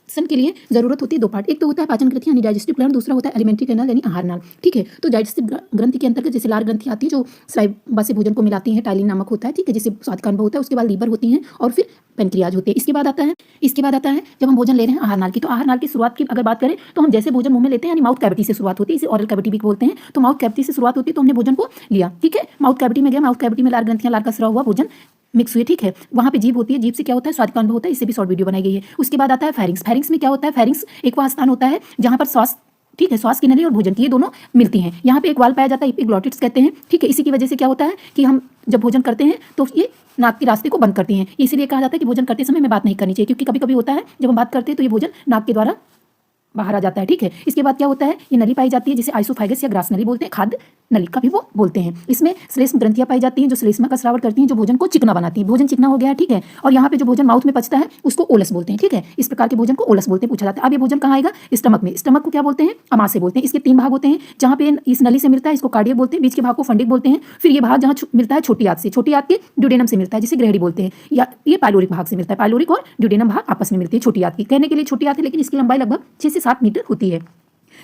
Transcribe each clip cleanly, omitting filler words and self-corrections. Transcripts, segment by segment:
पाचन के लिए जरूरत होती है दो पार्ट। एक तो होता है पाचन ग्रंथि यानी डाइजेस्टिव ग्लैंड, दूसरा होता है एलिमेंट्री कैनाल यानी आहार नाल। ठीक है, तो डाइजेस्टिव ग्रंथि के अंतर्गत जैसे लार ग्रंथि आती है जो स्लाइवा से भोजन को मिलाती है, टाइलिन नामक होता है। ठीक है, जिससे स्वाद का अनुभव होता है। उसके बाद लीवर होती है और फिर पेनक्रियाज होते हैं। इसके बाद आता है जब हम भोजन ले रहे हैं आहार नाल की। तो आहार नाल की शुरुआत की अगर बात करें तो हम जैसे भोजन मुंह में लेते हैं यानी माउथ कैविटी से शुरुआत होती है, इसे ओरल कैविटी भी बोलते हैं। तो माउथ कैविटी से शुरुआत होती है, तो हमने भोजन को लिया। ठीक है, माउथ कैविटी में गया, माउथ कैविटी में लार ग्रंथियां, लार का स्राव हुआ, भोजन मिक्स हुए। ठीक है, वहां पे जीभ होती है, जीभ से क्या होता है स्वाद का अनुभव होता है। इससे भी शॉर्ट वीडियो बनाई गई है। उसके बाद आता है फेरिंग्स। फेरिंग्स में क्या होता है, फेरिंग्स एक वह स्थान होता है जहां पर श्वास, ठीक है, श्वास की नली और भोजन की ये दोनों मिलती हैं। यहाँ पे एक वाल्व पाया जाता है, ग्लॉटिड्स कहते हैं। ठीक है, इसी की वजह से क्या होता है कि हम जब भोजन करते हैं तो ये नाक के रास्ते को बंद करती हैं। इसीलिए कहा जाता है कि भोजन करते समय में बात नहीं करनी चाहिए, क्योंकि कभी कभी होता है जब हम बात करते हैं तो ये भोजन नाक के द्वारा बाहर आ जाता है। ठीक है, इसके बाद क्या होता है, ये नली पाई जाती है जिसे आइसोफाइगस या ग्रास नली बोलते हैं, खाद्य नली का भी वो बोलते हैं। इसमें श्लेष्म ग्रंथियां पाई जाती हैं जो श्लेष्मा का स्राव करती हैं, जो भोजन को चिकना बनाती हैं। भोजन चिकना हो गया है। ठीक है, और यहाँ पे जो भोजन माउथ में पचता है उसको ओलस बोलते हैं। ठीक है, इस प्रकार के भोजन को ओलस बोलते हैं। पूछा जाता है अब ये भोजन कहाँ आएगा, स्टमक में। स्टमक को क्या बोलते हैं, अमाशय बोलते हैं। इसके 3 भाग होते हैं। जहाँ पे इस नली से मिलता है इसको कार्डियक बोलते हैं, बीच के भाग को फंडिक बोलते हैं। फिर ये भाग जहाँ मिलता है छोटी आंत से, छोटी आंत के ड्यूडेनम से मिलता है जिसे ग्रहणी बोलते हैं, या ये पाइलोरिक भाग से मिलता है। पाइलोरिक और ड्यूडेनम भाग आपस में मिलती है छोटी आंत की। कहने के लिए छोटी आंत है लेकिन इसकी लंबाई लगभग 6 से 7 मीटर होती है।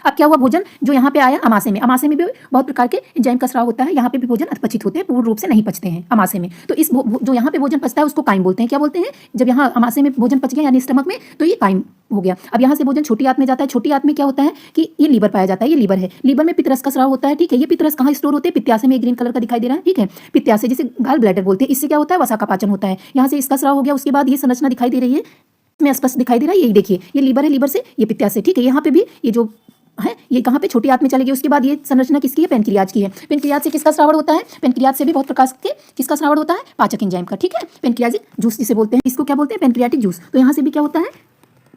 अब क्या हुआ, भोजन जो यहाँ पे आया अमाशय में। अमाशय में भी बहुत प्रकार के एंजाइम का स्राव होता है। यहाँ पे भी भोजन अधपचित होते हैं, पूर्ण रूप से नहीं पचते हैं अमाशय में। तो इस जो यहाँ पे भोजन पचता है उसको काइम बोलते हैं। क्या बोलते हैं, जब यहाँ अमाशय में भोजन पच गया यानी स्टमक में तो ये काइम हो गया। अब यहाँ से भोजन छोटी आंत में जाता है। छोटी आंत में क्या होता है कि ये लीवर पाया जाता है, ये लीवर है। लीवर में पित्तरस का स्राव होता है। ठीक है, ये पित्तरस कहाँ स्टोर होते हैं, पित्ताशय में, ग्रीन कलर का दिखाई दे रहा है। ठीक है, पित्ताशय जिसे गाल ब्लैडर बोलते हैं। इससे क्या होता है, वसा का पाचन होता है। यहाँ से इसका स्राव हो गया। उसके बाद ये संरचना दिखाई दे रही है, इसमें स्पष्ट दिखाई दे रहा है। ये देखिए, ये लीवर है, लीवर से ये पित्ताशय। ठीक है, यहाँ पे भी ये जो है ये कहाँ पे छोटी आंत में चलेगी। उसके बाद ये संरचना किसकी है, पेनक्रियाज की है। पेनक्रियाज से किसका स्रावण होता है, पेनक्रियाज से भी बहुत प्रकार के किसका स्रावण होता है, पाचक एंजाइम का। ठीक है, पेनक्रियाटिक जूस जिसे बोलते हैं, इसको क्या बोलते हैं, पेनक्रियाटिक जूस। तो यहाँ से भी क्या होता है,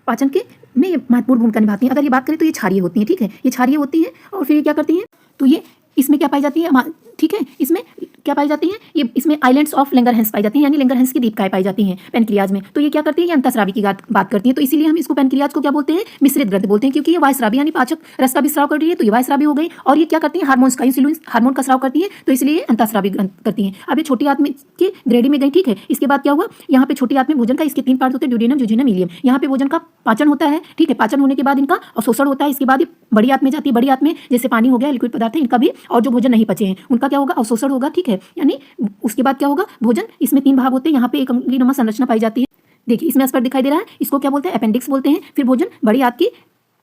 पाचन के में ये महत्वपूर्ण भूमिका निभाती है। अगर ये बात करें तो ये क्षारीय होती है। ठीक है, ये क्षारीय होती है और फिर ये क्या करती हैं, तो ये इसमें क्या पाई जाती है, ठीक है, इसमें क्या पाई जाती हैं, ये इसमें आइलैंड्स ऑफ लैंगरहैंस पाई जाती हैं, यानी लैंगरहैंस की दीपिकाएं पाई जाती हैं पेनक्रियाज में। तो ये क्या करती है, ये अंतःस्रावी की बात करती है। तो इसीलिए हम इसको पेनक्रियाज को क्या बोलते हैं, मिश्रित ग्रंथि बोलते हैं, क्योंकि ये वायस्रावी यानी पाचक रस का भी स्राव कर रही है, तो ये वायस्रावी हो गई। और ये क्या करती है, हार्मोन्स का, इंसुलिन हार्मोन का स्राव करती है, तो इसलिए अंतःस्रावी ग्रंथ करती है। अब ये छोटी आंत में की ग्रेडी में गई। ठीक है, इसके बाद क्या हुआ, यहाँ पे छोटी आंत में भोजन का इसके 3 पार्ट होते हैं, ड्यूडेनम, जुजिनम, इलियम। यहाँ पे भोजन का पाचन होता है। ठीक है, पाचन होने के बाद इनका अवशोषण होता है। इसके बाद ये बड़ी आंत में जाती है। बड़ी आंत में जैसे पानी हो गया, लिक्विड पदार्थ है, इनका भी, और जो भोजन नहीं पचे हैं उनका क्या होगा, अवशोषण होगा। ठीक है, यानी उसके बाद क्या होगा, भोजन, इसमें 3 भाग होते हैं। यहाँ पे एक अंगुलीनुमा संरचना पाई जाती है। देखिए इसमें स्पर्श दिखाई दे रहा है, इसको क्या बोलते हैं, अपेंडिक्स बोलते हैं। फिर भोजन बड़ी आंत की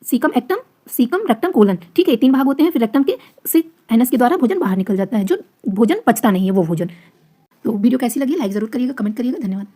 सीकम एक्टम, सीकम रेक्टम कोलन। ठीक है, 3 भाग होते हैं। फिर रेक्टम के से एनस के द्वारा भोजन बाहर निकल जाता है, जो भोजन पचता नहीं है वो भोजन। तो वीडियो कैसी लगी, लाइक जरूर करिएगा, कमेंट करिएगा। धन्यवाद।